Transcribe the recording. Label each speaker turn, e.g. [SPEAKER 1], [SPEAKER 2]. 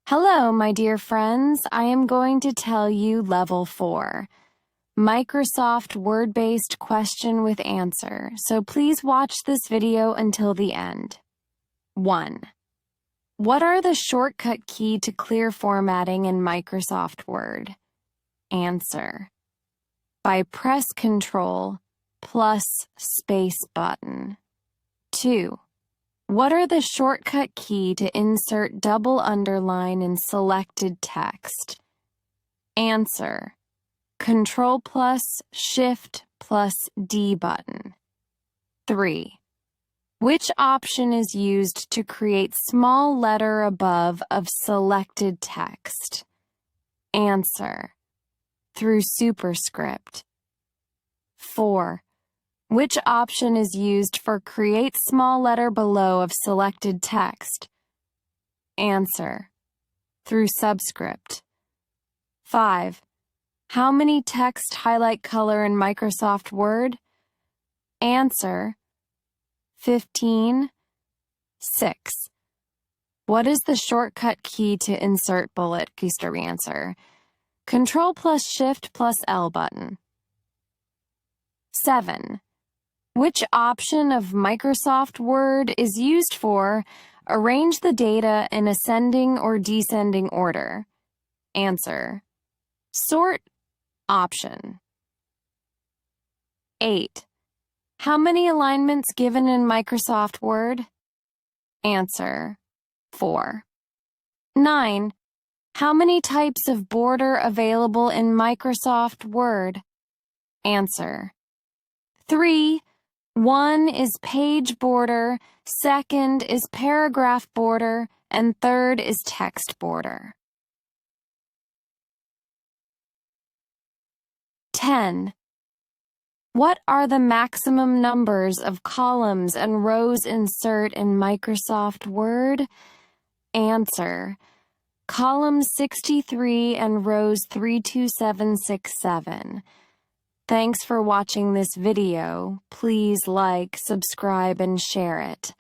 [SPEAKER 1] Hello, my dear friends. I am going to tell you Level 4, Microsoft Word-based question with answer, so please watch this video until the end. 1. What are the shortcut key to clear formatting in Microsoft Word? Answer. By press Ctrl plus space button. 2. What are the shortcut key to insert double underline in selected text? Answer. Ctrl plus Shift plus D button. 3. Which option is used to create small letter above of selected text? Answer. Through superscript. 4. Which option is used for create small letter below of selected text? Answer. Through subscript. 5. How many text highlight color in Microsoft Word? Answer. 15. 6. What is the shortcut key to insert bullet? Answer. Ctrl plus Shift plus L button. 7. Which option of Microsoft Word is used for arrange the data in ascending or descending order? Answer. Sort option. 8. How many alignments given in Microsoft Word? Answer. 4. 9. How many types of border available in Microsoft Word? Answer. 3. 1 is page border, 2nd is paragraph border, and 3rd is text border. 10. What are the maximum numbers of columns and rows insert in Microsoft Word? Answer. Columns 63 and rows 32767. Thanks for watching this video. Please like, subscribe, and share it.